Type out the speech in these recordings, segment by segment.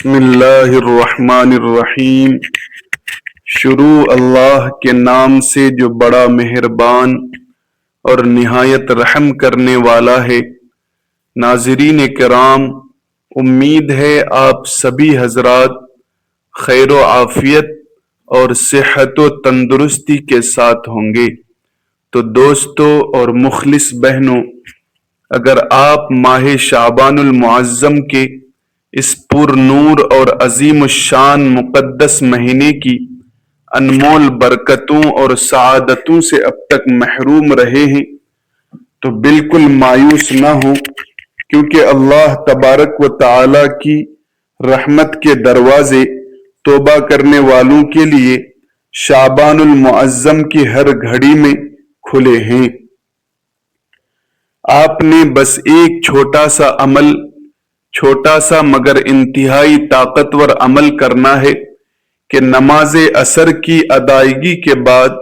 بسم اللہ الرحمن الرحیم۔ شروع اللہ کے نام سے جو بڑا مہربان اور نہایت رحم کرنے والا ہے۔ ناظرین کرام، امید ہے آپ سبھی حضرات خیر و عافیت اور صحت و تندرستی کے ساتھ ہوں گے۔ تو دوستو اور مخلص بہنوں، اگر آپ ماہ شعبان المعظم کے اس پر نور اور عظیم الشان مقدس مہینے کی انمول برکتوں اور سعادتوں سے اب تک محروم رہے ہیں تو بالکل مایوس نہ ہوں، کیونکہ اللہ تبارک و تعالی کی رحمت کے دروازے توبہ کرنے والوں کے لیے شعبان المعظم کی ہر گھڑی میں کھلے ہیں۔ آپ نے بس ایک چھوٹا سا مگر انتہائی طاقتور عمل کرنا ہے کہ نماز عصر کی ادائیگی کے بعد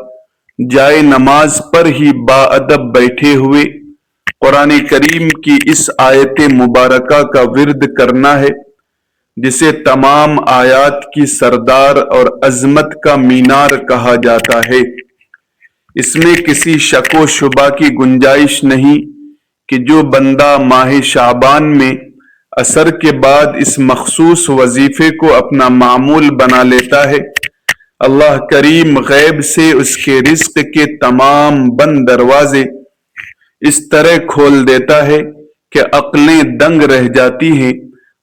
جائے نماز پر ہی باادب بیٹھے ہوئے قرآن کریم کی اس آیت مبارکہ کا ورد کرنا ہے، جسے تمام آیات کی سردار اور عظمت کا مینار کہا جاتا ہے۔ اس میں کسی شک و شبہ کی گنجائش نہیں کہ جو بندہ ماہ شعبان میں عصر کے بعد اس مخصوص وظیفے کو اپنا معمول بنا لیتا ہے، اللہ کریم غیب سے اس کے رزق کے تمام بند دروازے اس طرح کھول دیتا ہے کہ عقلیں دنگ رہ جاتی ہیں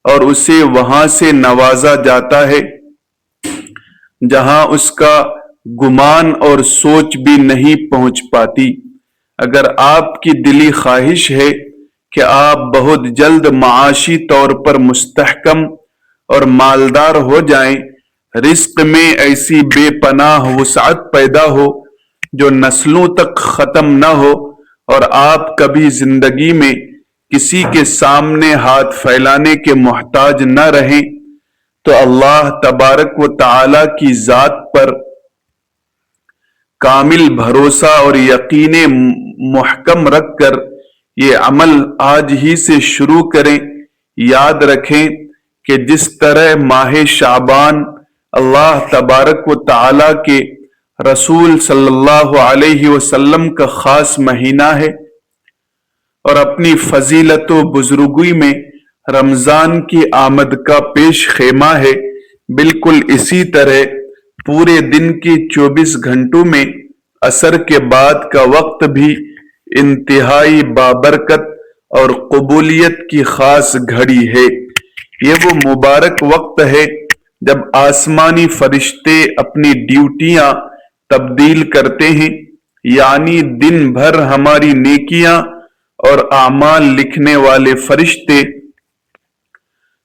اور اسے وہاں سے نوازا جاتا ہے جہاں اس کا گمان اور سوچ بھی نہیں پہنچ پاتی۔ اگر آپ کی دلی خواہش ہے کہ آپ بہت جلد معاشی طور پر مستحکم اور مالدار ہو جائیں، رزق میں ایسی بے پناہ وسعت پیدا ہو جو نسلوں تک ختم نہ ہو، اور آپ کبھی زندگی میں کسی کے سامنے ہاتھ پھیلانے کے محتاج نہ رہیں، تو اللہ تبارک و تعالی کی ذات پر کامل بھروسہ اور یقین محکم رکھ کر یہ عمل آج ہی سے شروع کریں۔ یاد رکھیں کہ جس طرح ماہ شعبان اللہ تبارک و تعالی کے رسول صلی اللہ علیہ وسلم کا خاص مہینہ ہے اور اپنی فضیلت و بزرگی میں رمضان کی آمد کا پیش خیمہ ہے، بالکل اسی طرح پورے دن کی 24 گھنٹوں میں عصر کے بعد کا وقت بھی انتہائی بابرکت اور قبولیت کی خاص گھڑی ہے۔ یہ وہ مبارک وقت ہے جب آسمانی فرشتے اپنی ڈیوٹیاں تبدیل کرتے ہیں، یعنی دن بھر ہماری نیکیاں اور اعمال لکھنے والے فرشتے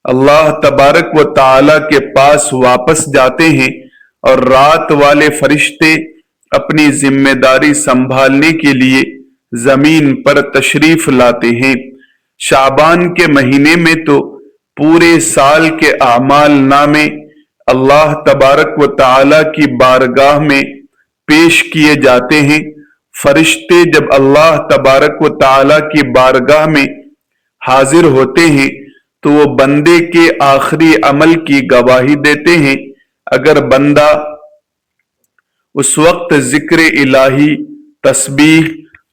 اللہ تبارک و تعالی کے پاس واپس جاتے ہیں، اور رات والے فرشتے اپنی ذمہ داری سنبھالنے کے لیے زمین پر تشریف لاتے ہیں۔ شعبان کے مہینے میں تو پورے سال کے اعمال نامے اللہ تبارک و تعالی کی بارگاہ میں پیش کیے جاتے ہیں۔ فرشتے جب اللہ تبارک و تعالی کی بارگاہ میں حاضر ہوتے ہیں تو وہ بندے کے آخری عمل کی گواہی دیتے ہیں۔ اگر بندہ اس وقت ذکر الہی، تسبیح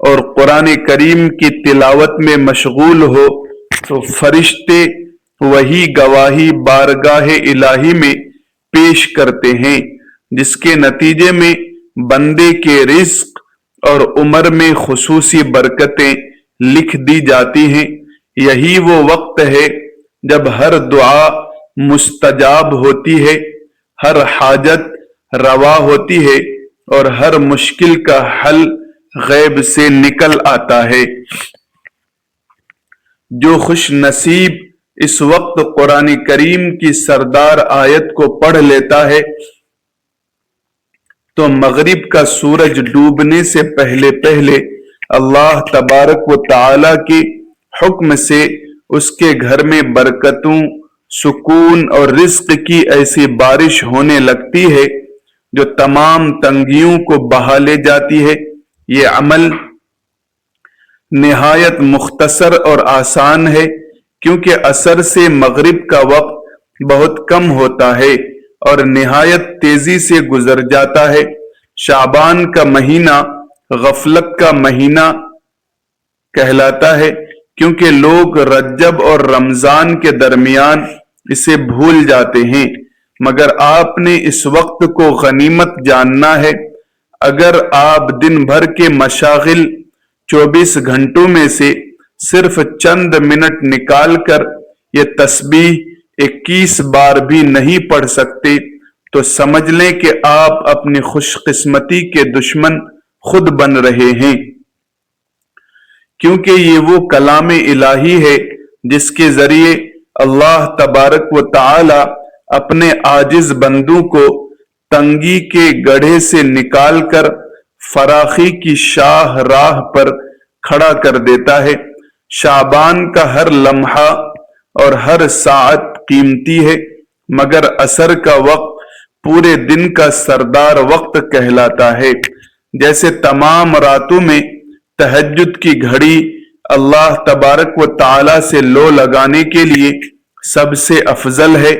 اور قرآن کریم کی تلاوت میں مشغول ہو تو فرشتے وہی گواہی بارگاہ الہی میں پیش کرتے ہیں، جس کے نتیجے میں بندے کے رزق اور عمر میں خصوصی برکتیں لکھ دی جاتی ہیں۔ یہی وہ وقت ہے جب ہر دعا مستجاب ہوتی ہے، ہر حاجت روا ہوتی ہے اور ہر مشکل کا حل غیب سے نکل آتا ہے۔ جو خوش نصیب اس وقت قرآن کریم کی سردار آیت کو پڑھ لیتا ہے تو مغرب کا سورج ڈوبنے سے پہلے اللہ تبارک و تعالی کے حکم سے اس کے گھر میں برکتوں، سکون اور رزق کی ایسی بارش ہونے لگتی ہے جو تمام تنگیوں کو بہا لے جاتی ہے۔ یہ عمل نہایت مختصر اور آسان ہے، کیونکہ عصر سے مغرب کا وقت بہت کم ہوتا ہے اور نہایت تیزی سے گزر جاتا ہے۔ شعبان کا مہینہ غفلت کا مہینہ کہلاتا ہے کیونکہ لوگ رجب اور رمضان کے درمیان اسے بھول جاتے ہیں، مگر آپ نے اس وقت کو غنیمت جاننا ہے۔ اگر آپ دن بھر کے مشاغل 24 گھنٹوں میں سے صرف چند منٹ نکال کر یہ تسبیح 21 بار بھی نہیں پڑھ سکتے تو سمجھ لیں کہ آپ اپنی خوش قسمتی کے دشمن خود بن رہے ہیں، کیونکہ یہ وہ کلام الہی ہے جس کے ذریعے اللہ تبارک و تعالی اپنے عاجز بندوں کو تنگی کے گڑھے سے نکال کر فراخی کی شاہ راہ پر کھڑا کر دیتا ہے۔ شعبان کا ہر لمحہ اور ہر ساعت قیمتی ہے، مگر عصر کا وقت پورے دن کا سردار وقت کہلاتا ہے۔ جیسے تمام راتوں میں تہجد کی گھڑی اللہ تبارک و تعالی سے لو لگانے کے لیے سب سے افضل ہے،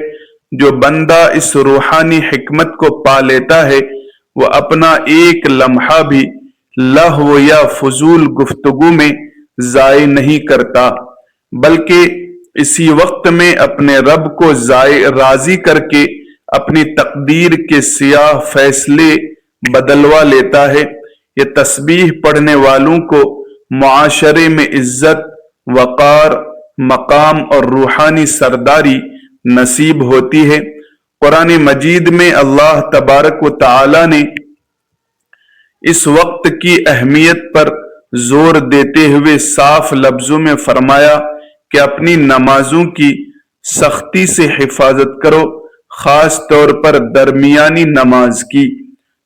جو بندہ اس روحانی حکمت کو پا لیتا ہے وہ اپنا ایک لمحہ بھی لہو یا فضول گفتگو میں ضائع نہیں کرتا، بلکہ اسی وقت میں اپنے رب کو راضی کر کے اپنی تقدیر کے سیاہ فیصلے بدلوا لیتا ہے۔ یہ تسبیح پڑھنے والوں کو معاشرے میں عزت، وقار، مقام اور روحانی سرداری نصیب ہوتی ہے۔ قرآن مجید میں اللہ تبارک و تعالی نے اس وقت کی اہمیت پر زور دیتے ہوئے صاف لفظوں میں فرمایا کہ اپنی نمازوں کی سختی سے حفاظت کرو، خاص طور پر درمیانی نماز کی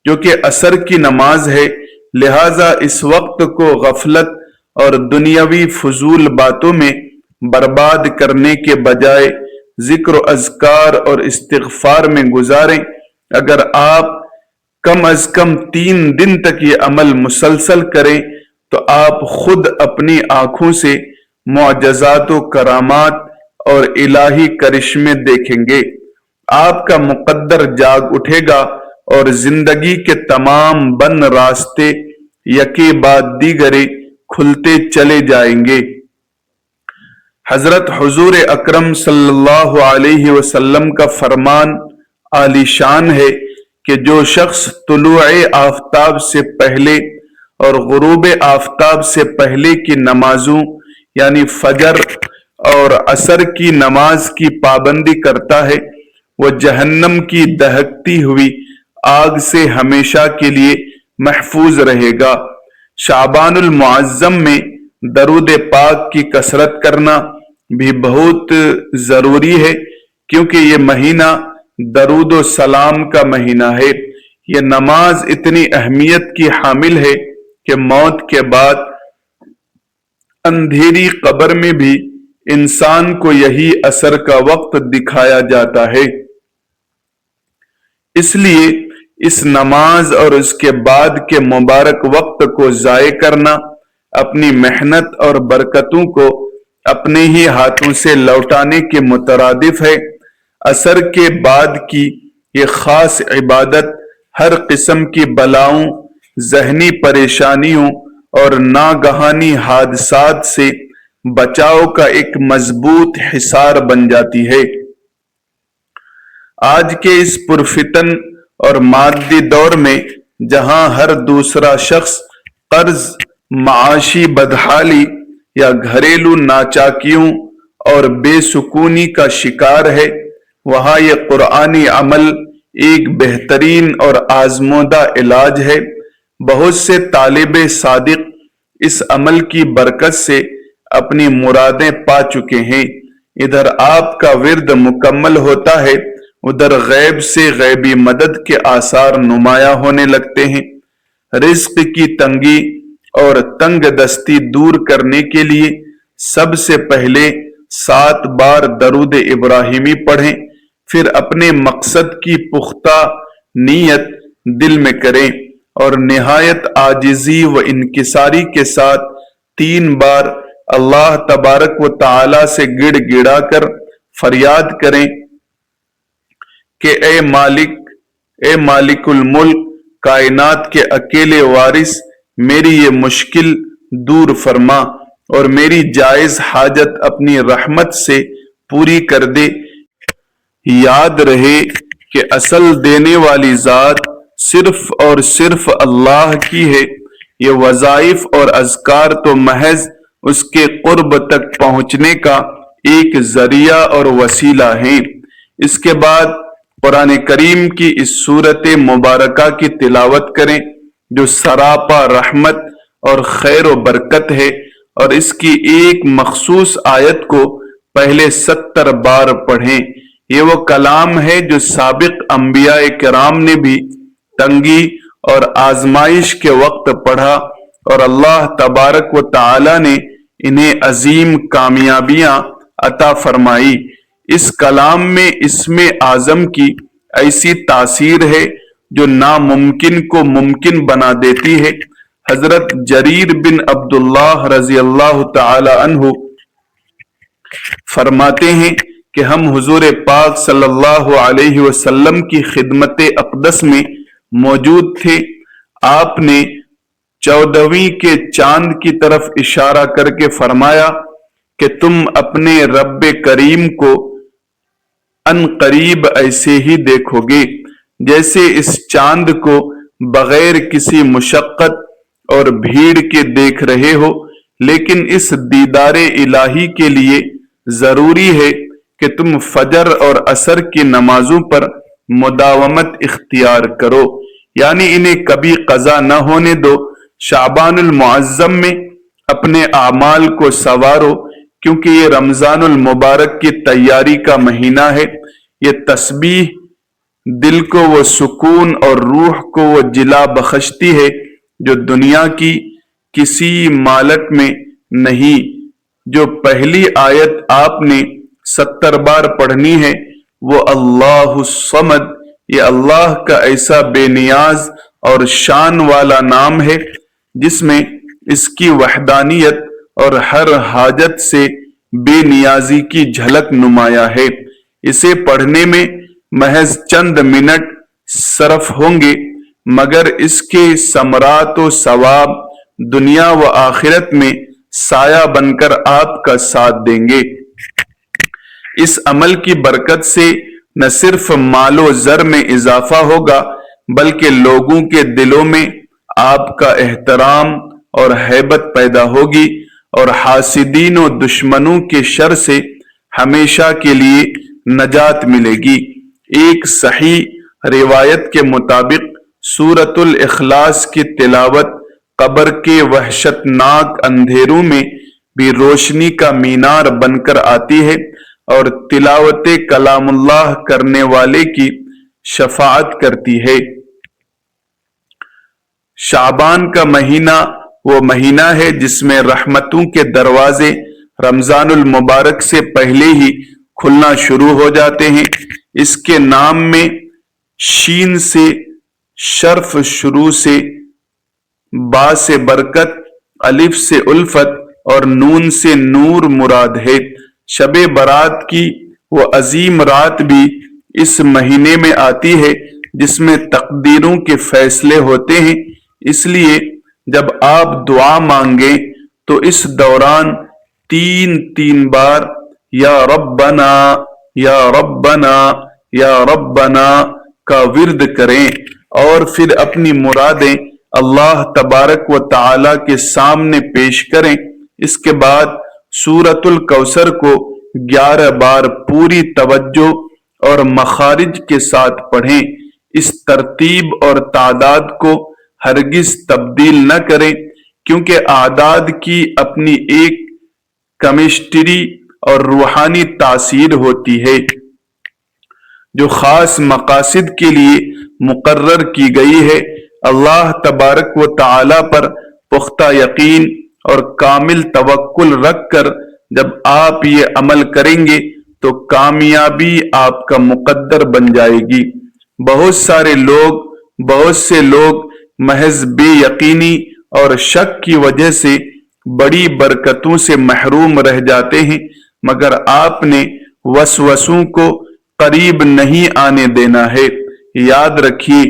جو کہ عصر کی نماز ہے، لہذا اس وقت کو غفلت اور دنیاوی فضول باتوں میں برباد کرنے کے بجائے ذکر و اذکار اور استغفار میں گزاریں۔ اگر آپ کم از کم 3 دن تک یہ عمل مسلسل کریں تو آپ خود اپنی آنکھوں سے معجزات و کرامات اور الہی کرشمے دیکھیں گے۔ آپ کا مقدر جاگ اٹھے گا اور زندگی کے تمام بند راستے یکے بعد دیگرے کھلتے چلے جائیں گے۔ حضرت حضور اکرم صلی اللہ علیہ وسلم کا فرمان عالی شان ہے کہ جو شخص طلوع آفتاب سے پہلے اور غروب آفتاب سے پہلے کی نمازوں یعنی فجر اور عصر کی نماز کی پابندی کرتا ہے وہ جہنم کی دہکتی ہوئی آگ سے ہمیشہ کے لیے محفوظ رہے گا۔ شعبان المعظم میں درود پاک کی کثرت کرنا بھی بہت ضروری ہے کیونکہ یہ مہینہ درود و سلام کا مہینہ ہے۔ یہ نماز اتنی اہمیت کی حامل ہے کہ موت کے بعد اندھیری قبر میں بھی انسان کو یہی عصر کا وقت دکھایا جاتا ہے۔ اس لیے اس نماز اور اس کے بعد کے مبارک وقت کو ضائع کرنا اپنی محنت اور برکتوں کو اپنے ہی ہاتھوں سے لوٹانے کے مترادف ہے۔ عصر کے بعد کی یہ خاص عبادت ہر قسم کی بلاؤں، ذہنی پریشانیوں اور ناگہانی حادثات سے بچاؤ کا ایک مضبوط حصار بن جاتی ہے۔ آج کے اس پرفتن اور مادی دور میں جہاں ہر دوسرا شخص قرض، معاشی بدحالی یا گھریلو ناچاکیوں اور بے سکونی کا شکار ہے، وہاں یہ قرآنی عمل ایک بہترین اور آزمودہ علاج ہے۔ بہت سے طالب صادق اس عمل کی برکت سے اپنی مرادیں پا چکے ہیں۔ ادھر آپ کا ورد مکمل ہوتا ہے، ادھر غیب سے غیبی مدد کے آثار نمایاں ہونے لگتے ہیں۔ رزق کی تنگی اور تنگ دستی دور کرنے کے لیے سب سے پہلے 7 بار درود ابراہیمی پڑھیں، پھر اپنے مقصد کی پختہ نیت دل میں کریں اور نہایت عاجزی و انکساری کے ساتھ 3 بار اللہ تبارک و تعالی سے گڑ گڑا کر فریاد کریں کہ اے مالک الملک، کائنات کے اکیلے وارث، میری یہ مشکل دور فرما اور میری جائز حاجت اپنی رحمت سے پوری کر دے۔ یاد رہے کہ اصل دینے والی ذات صرف اور صرف اللہ کی ہے۔ یہ وظائف اور اذکار تو محض اس کے قرب تک پہنچنے کا ایک ذریعہ اور وسیلہ ہیں۔ اس کے بعد قرآن کریم کی اس سورت مبارکہ کی تلاوت کریں جو سراپا رحمت اور خیر و برکت ہے، اور اس کی ایک مخصوص آیت کو پہلے 70 بار پڑھیں۔ یہ وہ کلام ہے جو سابق انبیاء کرام نے بھی تنگی اور آزمائش کے وقت پڑھا، اور اللہ تبارک و تعالی نے انہیں عظیم کامیابیاں عطا فرمائی۔ اس کلام میں اسم اعظم کی ایسی تاثیر ہے جو ناممکن کو ممکن بنا دیتی ہے۔ حضرت جریر بن عبداللہ رضی اللہ تعالی عنہ فرماتے ہیں کہ ہم حضور پاک صلی اللہ علیہ وسلم کی خدمت اقدس میں موجود تھے۔ آپ نے 14ویں کے چاند کی طرف اشارہ کر کے فرمایا کہ تم اپنے رب کریم کو ان قریب ایسے ہی دیکھو گے جیسے اس چاند کو بغیر کسی مشقت اور بھیڑ کے دیکھ رہے ہو، لیکن اس دیدار الہی کے لیے ضروری ہے کہ تم فجر اور عصر کی نمازوں پر مداومت اختیار کرو، یعنی انہیں کبھی قضا نہ ہونے دو۔ شعبان المعظم میں اپنے اعمال کو سنوارو، کیونکہ یہ رمضان المبارک کی تیاری کا مہینہ ہے۔ یہ تسبیح دل کو وہ سکون اور روح کو وہ جلا بخشتی ہے جو دنیا کی کسی مالک میں نہیں۔ جو پہلی آیت آپ نے 70 بار پڑھنی ہے وہ اللہ الصمد، یہ اللہ کا ایسا بے نیاز اور شان والا نام ہے جس میں اس کی وحدانیت اور ہر حاجت سے بے نیازی کی جھلک نمایاں ہے۔ اسے پڑھنے میں محض چند منٹ صرف ہوں گے، مگر اس کے ثمرات و ثواب دنیا و آخرت میں سایہ بن کر آپ کا ساتھ دیں گے۔ اس عمل کی برکت سے نہ صرف مال و زر میں اضافہ ہوگا بلکہ لوگوں کے دلوں میں آپ کا احترام اور ہیبت پیدا ہوگی، اور حاسدین و دشمنوں کے شر سے ہمیشہ کے لیے نجات ملے گی۔ ایک صحیح روایت کے مطابق سورۃ الاخلاص کی تلاوت قبر کے وحشتناک اندھیروں میں بھی روشنی کا مینار بن کر آتی ہے، اور تلاوت کلام اللہ کرنے والے کی شفاعت کرتی ہے۔ شعبان کا مہینہ وہ مہینہ ہے جس میں رحمتوں کے دروازے رمضان المبارک سے پہلے ہی کھلنا شروع ہو جاتے ہیں۔ اس کے نام میں شین سے شرف شروع سے، با سے برکت، الف سے الفت اور نون سے نور مراد ہے۔ شب برات کی وہ عظیم رات بھی اس مہینے میں آتی ہے جس میں تقدیروں کے فیصلے ہوتے ہیں۔ اس لیے جب آپ دعا مانگیں تو اس دوران 3 بار یا ربنا یا ربنا یا ربنا کا ورد کریں، اور پھر اپنی مرادیں اللہ تبارک و تعالی کے سامنے پیش کریں۔ اس کے بعد سورۃ الکوثر کو 11 بار پوری توجہ اور مخارج کے ساتھ پڑھیں۔ اس ترتیب اور تعداد کو ہرگز تبدیل نہ کریں، کیونکہ اعداد کی اپنی ایک کیمسٹری اور روحانی تاثیر ہوتی ہے جو خاص مقاصد کے لیے مقرر کی گئی ہے۔ اللہ تبارک و تعالی پر پختہ یقین اور کامل توکل رکھ کر جب آپ یہ عمل کریں گے تو کامیابی آپ کا مقدر بن جائے گی۔ بہت سے لوگ محض بے یقینی اور شک کی وجہ سے بڑی برکتوں سے محروم رہ جاتے ہیں، مگر آپ نے وسوسوں کو قریب نہیں آنے دینا ہے۔ یاد رکھیے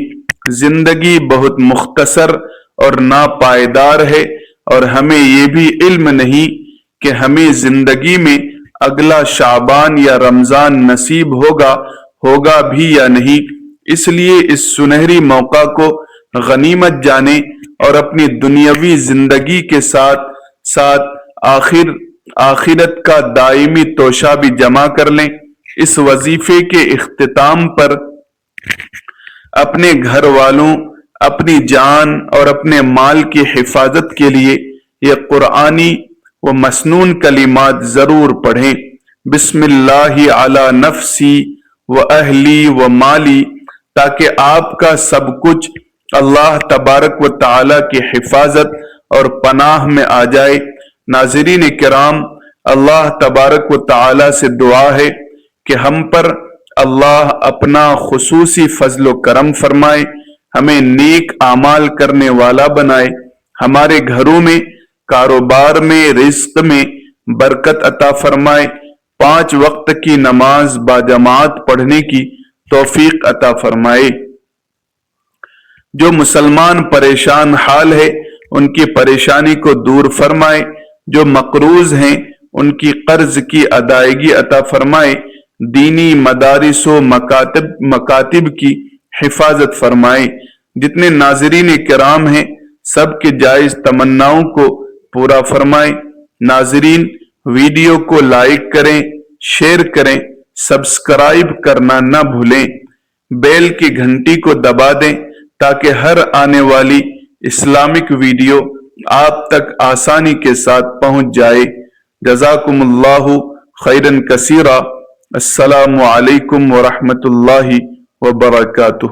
زندگی بہت مختصر اور ناپائیدار ہے، اور ہمیں یہ بھی علم نہیں کہ ہمیں زندگی میں اگلا شعبان یا رمضان نصیب ہوگا بھی یا نہیں۔ اس لیے اس سنہری موقع کو غنیمت جانیں اور اپنی دنیاوی زندگی کے ساتھ ساتھ آخرت کا دائمی توشہ بھی جمع کر لیں۔ اس وظیفے کے اختتام پر اپنے گھر والوں، اپنی جان اور اپنے مال کی حفاظت کے لیے یہ قرآنی و مسنون کلمات ضرور پڑھیں۔ بسم اللہ علی نفسی و اہلی و مالی، تاکہ آپ کا سب کچھ اللہ تبارک و تعالی کی حفاظت اور پناہ میں آ جائے۔ ناظرین کرام، اللہ تبارک و تعالی سے دعا ہے کہ ہم پر اللہ اپنا خصوصی فضل و کرم فرمائے، ہمیں نیک اعمال کرنے والا بنائے، ہمارے گھروں میں، کاروبار میں، رزق میں برکت عطا فرمائے، 5 وقت کی نماز باجماعت پڑھنے کی توفیق عطا فرمائے۔ جو مسلمان پریشان حال ہے ان کی پریشانی کو دور فرمائے، جو مقروض ہیں ان کی قرض کی ادائیگی عطا فرمائے، دینی مدارس و مکاتب کی حفاظت فرمائے۔ جتنے ناظرین کرام ہیں سب کے جائز تمناؤں کو پورا فرمائے۔ ناظرین، ویڈیو کو لائک کریں، شیئر کریں، سبسکرائب کرنا نہ بھولیں، بیل کی گھنٹی کو دبا دیں تاکہ ہر آنے والی اسلامک ویڈیو آپ تک آسانی کے ساتھ پہنچ جائے۔ جزاکم اللہ خیرن کثیرا۔ السلام علیکم ورحمۃ اللہ وبرکاتہ۔